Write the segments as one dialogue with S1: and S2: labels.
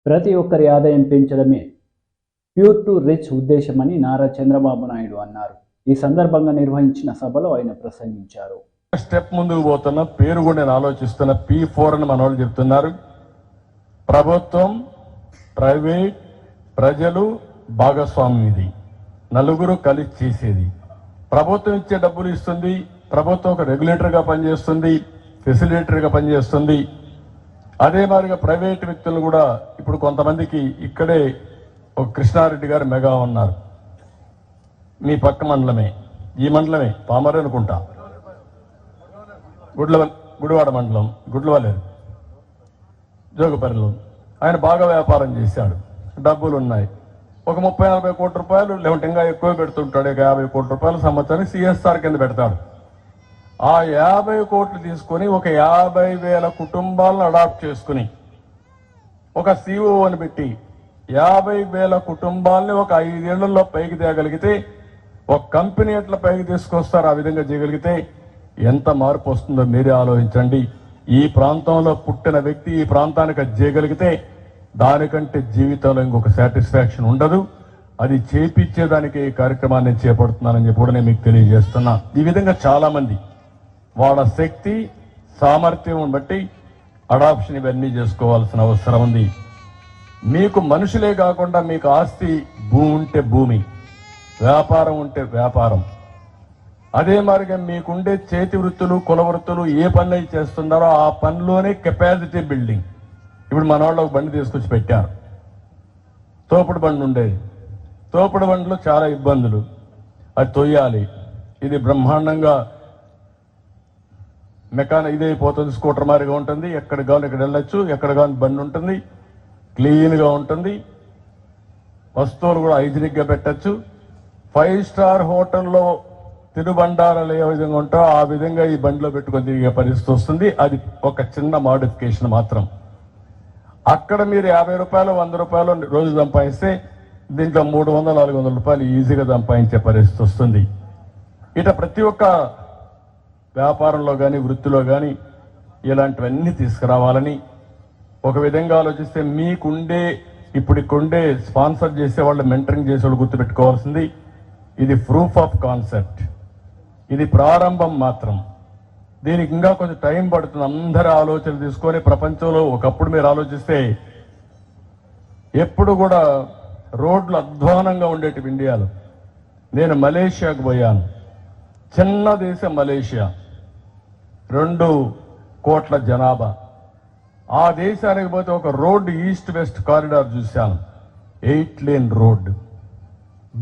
S1: ప్రతి ఒక్కరి ఆదాయం పెంచడమే ప్యూర్ టు రిచ్ ఉద్దేశమని నారా చంద్రబాబు నాయుడు అన్నారు. ఈ సందర్భంగా నిర్వహించిన సభలో ఆయన ప్రసంగించారు.
S2: స్టెప్ ముందుకు పోతున్న పేరు కూడా నేను ఆలోచిస్తున్న P4 అని మన వాళ్ళు చెప్తున్నారు. ప్రభుత్వం, ప్రైవేట్, ప్రజలు భాగస్వామ్యం. ఇది నలుగురు కలిసి చేసేది. ప్రభుత్వం ఇచ్చే డబ్బులు ఇస్తుంది. ప్రభుత్వం ఒక రెగ్యులేటర్గా పనిచేస్తుంది, ఫెసిలిటేటర్గా పనిచేస్తుంది. అదే మాదిరిగా ప్రైవేట్ వ్యక్తులు కూడా ఇప్పుడు కొంతమందికి ఇక్కడే ఒక కృష్ణారెడ్డి గారు మెగా ఉన్నారు. మీ పక్క మండలమే, ఈ మండలమే పామర్ అనుకుంటా, గుడివాడ మండలం, గుడ్లవల్లేరు, జోగుపల్లిలో ఆయన బాగా వ్యాపారం చేశాడు. డబ్బులు ఉన్నాయి. ఒక 30-40 కోట్ల రూపాయలు, లేదంటే ఇంకా ఎక్కువ పెడుతుంటాడు. 50 కోట్ల రూపాయలు సంవత్సరానికి CSR కింద పెడతాడు. ఆ 50 కోట్లు తీసుకొని ఒక 50,000 కుటుంబాలను అడాప్ట్ చేసుకుని ఒక CEO అని పెట్టి 50,000 కుటుంబాలని ఒక 5 ఏళ్లలో పైకి తేగలిగితే, ఒక కంపెనీ ఎట్లా పైకి తీసుకొస్తారు ఆ విధంగా చేయగలిగితే ఎంత మార్పు వస్తుందో మీరే ఆలోచించండి. ఈ ప్రాంతంలో పుట్టిన వ్యక్తి ఈ ప్రాంతానికి అది చేయగలిగితే దానికంటే జీవితంలో ఇంకొక సాటిస్ఫాక్షన్ ఉండదు. అది చేపించేదానికి ఈ కార్యక్రమాన్ని చేపడుతున్నానని చెప్పి కూడా నేను మీకు తెలియజేస్తున్నా. ఈ విధంగా చాలా మంది వాళ్ళ శక్తి సామర్థ్యం బట్టి అడాప్షన్ ఇవన్నీ చేసుకోవాల్సిన అవసరం ఉంది. మీకు మనుషులే కాకుండా మీకు ఆస్తి, భూమి ఉంటే భూమి, వ్యాపారం ఉంటే వ్యాపారం, అదే మాదిరిగా మీకుండే చేతి వృత్తులు, కుల వృత్తులు ఏ పనులు చేస్తున్నారో ఆ పనిలోనే కెపాసిటీ బిల్డింగ్. ఇప్పుడు మన వాళ్ళు ఒక బండి తీసుకొచ్చి పెట్టారు. తోపుడు బండి ఉండేది. తోపుడు బండిలో చాలా ఇబ్బందులు. అది తొయ్యాలి. ఇది బ్రహ్మాండంగా ఇదైపోతుంది. స్కూటర్ మారిగా ఉంటుంది. ఎక్కడ కావాలి ఇక్కడ వెళ్ళొచ్చు. ఎక్కడ కావాలి బండి ఉంటుంది. క్లీన్గా ఉంటుంది. వస్తువులు కూడా హైజీనిక్గా పెట్టచ్చు. 5 స్టార్ హోటల్లో తినుబండారాలు ఏ విధంగా ఉంటాయో ఆ విధంగా ఈ బండిలో పెట్టుకొని తిరిగే పరిస్థితి వస్తుంది. అది ఒక చిన్న మాడిఫికేషన్ మాత్రం. అక్కడ మీరు 50 రూపాయలు 100 రూపాయలు రోజు సంపాదిస్తే దీంట్లో 300-400 రూపాయలు ఈజీగా సంపాదించే పరిస్థితి వస్తుంది. ఇట ప్రతి ఒక్క వ్యాపారంలో కానీ వృత్తిలో కానీ ఇలాంటివన్నీ తీసుకురావాలని ఒక విధంగా ఆలోచిస్తే మీకుండే ఇప్పుడుకుండే స్పాన్సర్ చేసేవాళ్ళు, మెంటరింగ్ చేసేవాళ్ళు గుర్తుపెట్టుకోవాల్సింది ఇది ప్రూఫ్ ఆఫ్ కాన్సెప్ట్. ఇది ప్రారంభం మాత్రం. దీనికి ఇంకా కొంచెం టైం పడుతుంది. అందరి ఆలోచనలు తీసుకొని ప్రపంచంలో ఒకప్పుడు మీరు ఆలోచిస్తే ఎప్పుడు కూడా రోడ్లు అధ్వానంగా ఉండేటివి ఇండియాలో. నేను మలేషియాకు పోయాను. చిన్న దేశం మలేషియా, 2 కోట్ల జనాభా. ఆ దేశానికి పోతే ఒక రోడ్డు ఈస్ట్ వెస్ట్ కారిడార్ చూశాను. 8 లేన్ రోడ్డు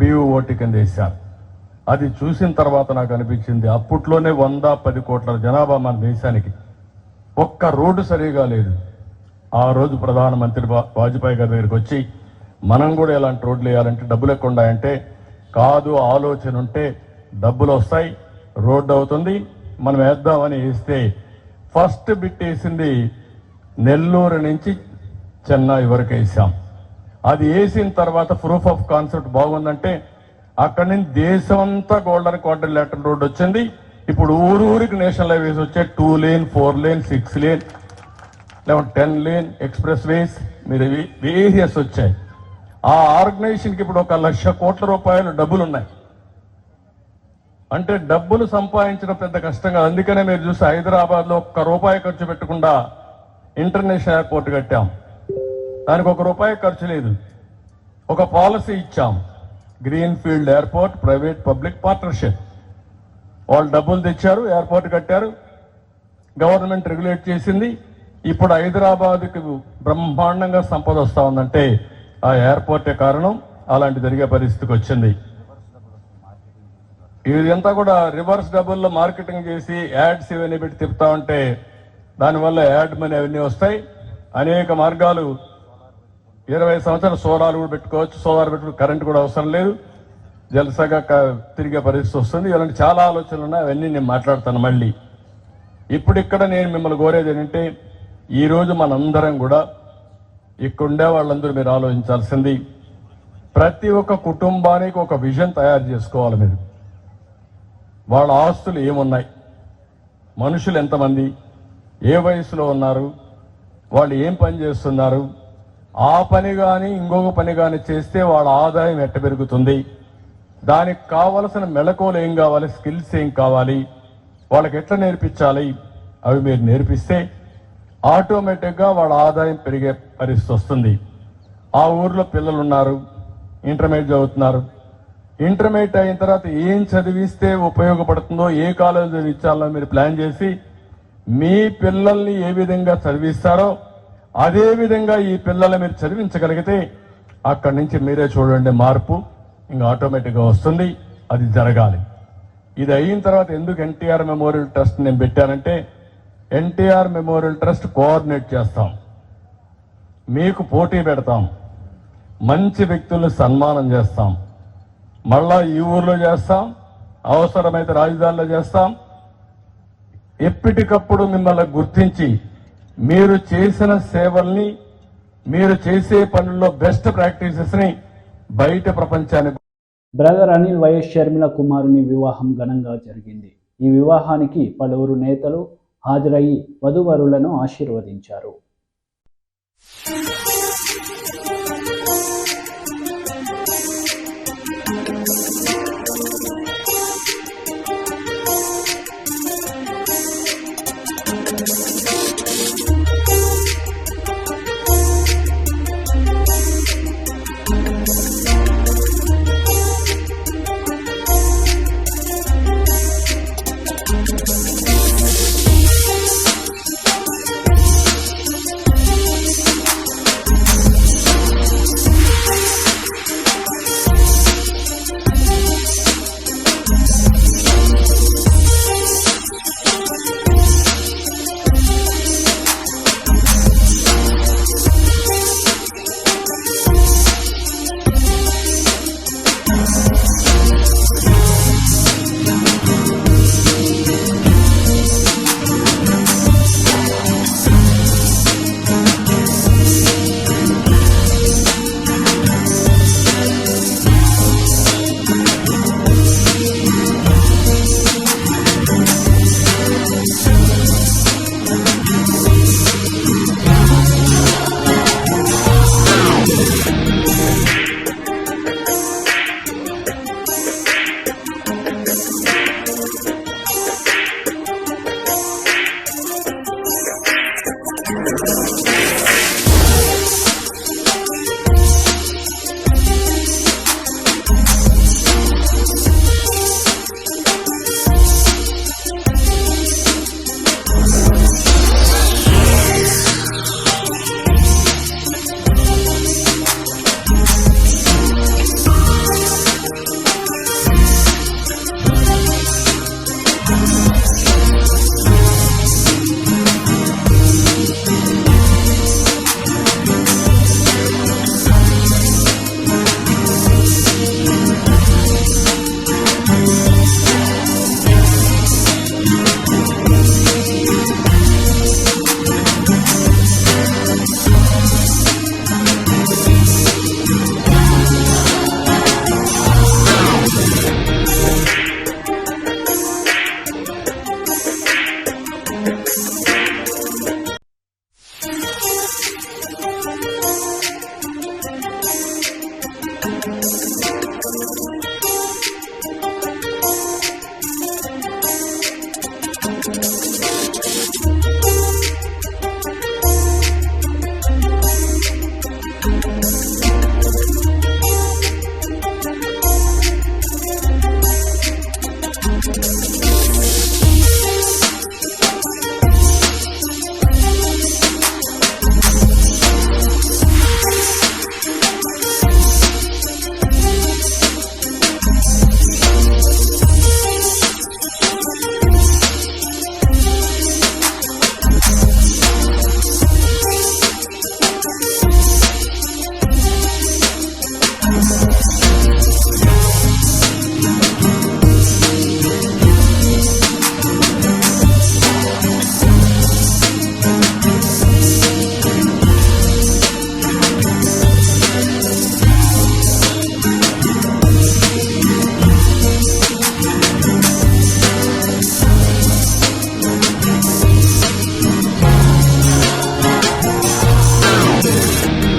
S2: BOT కింద వేశారు. అది చూసిన తర్వాత నాకు అనిపించింది అప్పట్లోనే 110 కోట్ల జనాభా మన దేశానికి ఒక్క రోడ్డు సరిగా లేదు. ఆ రోజు ప్రధానమంత్రి వాజ్పేయి గారి దగ్గరికి వచ్చి మనం కూడా ఇలాంటి రోడ్లు వేయాలంటే డబ్బులు ఎక్కువ ఉన్నాయంటే, కాదు ఆలోచన ఉంటే డబ్బులు వస్తాయి, రోడ్డు అవుతుంది, మనం వేద్దామని వేస్తే ఫస్ట్ బిట్ వేసింది నెల్లూరు నుంచి చెన్నై వరకు వేసాం. అది వేసిన తర్వాత ప్రూఫ్ ఆఫ్ కాన్సెప్ట్ బాగుందంటే అక్కడి నుంచి దేశం అంతా గోల్డెన్ క్వాడ్రిలేటరల్ రోడ్ వచ్చింది. ఇప్పుడు ఊరికి నేషనల్ హైవేస్ వచ్చాయి. 2 lane 4 lane 6 lane 10 lane express వేస్ మీరు వేరియస్ వచ్చాయి. ఆ ఆర్గనైజేషన్కి ఇప్పుడు 1,00,000 కోట్ల రూపాయలు డబ్బులు ఉన్నాయి. అంటే డబ్బులు సంపాదించడం పెద్ద కష్టం కాదు. అందుకనే మీరు చూస్తే హైదరాబాద్లో 1 రూపాయి ఖర్చు పెట్టకుండా ఇంటర్నేషనల్ ఎయిర్పోర్ట్ కట్టాం. దానికి 1 రూపాయి ఖర్చు లేదు. ఒక పాలసీ ఇచ్చాం, green field airport private public partnership. వాళ్ళు డబ్బులు తెచ్చారు, ఎయిర్పోర్ట్ కట్టారు, గవర్నమెంట్ రెగ్యులేట్ చేసింది. ఇప్పుడు హైదరాబాద్కి బ్రహ్మాండంగా సంపద వస్తా ఉందంటే ఆ ఎయిర్పోర్టే కారణం. అలాంటి జరిగే పరిస్థితికి వచ్చింది. ఇదంతా కూడా రివర్స్ డబ్బుల్లో మార్కెటింగ్ చేసి యాడ్స్ ఇవన్నీ పెట్టి తిప్పుతా ఉంటే దానివల్ల యాడ్ మనీ అవన్నీ వస్తాయి. అనేక మార్గాలు. 20 సంవత్సరాలు సోలార్ కూడా పెట్టుకోవచ్చు. సోలార్ పెట్టుకుని కరెంట్ కూడా అవసరం లేదు. జలసగా తిరిగే పరిస్థితి వస్తుంది. ఇలాంటి చాలా ఆలోచనలు ఉన్నాయి. అవన్నీ నేను మాట్లాడతాను మళ్ళీ. ఇప్పుడు ఇక్కడ నేను మిమ్మల్ని కోరేది ఏంటంటే, ఈరోజు మనందరం కూడా ఇక్కడుండే వాళ్ళందరూ మీరు ఆలోచించాల్సింది, ప్రతి ఒక్క కుటుంబానికి ఒక విజన్ తయారు చేసుకోవాలి. మీరు వాళ్ళ ఆస్తులు ఏమున్నాయి, మనుషులు ఎంతమంది, ఏ వయసులో ఉన్నారు, వాళ్ళు ఏం పని చేస్తున్నారు, ఆ పని కానీ ఇంకొక పని కానీ చేస్తే వాళ్ళ ఆదాయం ఎట్ట పెరుగుతుంది, దానికి కావలసిన మెళకువలు ఏం కావాలి, స్కిల్స్ ఏం కావాలి, వాళ్ళకి ఎట్లా నేర్పించాలి, అవి మీరు నేర్పిస్తే ఆటోమేటిక్గా వాళ్ళ ఆదాయం పెరిగే పరిస్థితి వస్తుంది. ఆ ఊర్లో పిల్లలు ఉన్నారు, ఇంటర్మీడియట్ చదువుతున్నారు. ఇంటర్మీడియట్ అయిన తర్వాత ఏం చదివిస్తే ఉపయోగపడుతుందో, ఏ కాలేజ్ చదివించాలో మీరు ప్లాన్ చేసి మీ పిల్లల్ని ఏ విధంగా చదివిస్తారో అదే విధంగా ఈ పిల్లల్ని మీరు చదివించగలిగితే అక్కడి నుంచి మీరే చూడండి మార్పు ఇంకా ఆటోమేటిక్గా వస్తుంది. అది జరగాలి. ఇది అయిన తర్వాత ఎందుకు ఎన్టీఆర్ మెమోరియల్ ట్రస్ట్ నేను పెట్టానంటే, ఎన్టీఆర్ మెమోరియల్ ట్రస్ట్ కోఆర్డినేట్ చేస్తాం, మీకు పోటీ పెడతాం, మంచి వ్యక్తుల్ని సన్మానం చేస్తాం, మళ్ళా ఈ ఊర్లో చేస్తాం, అవసరమైతే రాజధానిలో చేస్తాం. ఎప్పటికప్పుడు మిమ్మల్ని గుర్తించి మీరు చేసిన సేవల్ని, మీరు చేసే పనుల్లో బెస్ట్ ప్రాక్టీసెస్ ని బయట ప్రపంచానికి.
S1: బ్రదర్ అనిల్ వైఎస్ షర్మిల కుమారుని వివాహం ఘనంగా జరిగింది. ఈ వివాహానికి పలువురు నేతలు హాజరయ్యి వధూవరులను ఆశీర్వదించారు.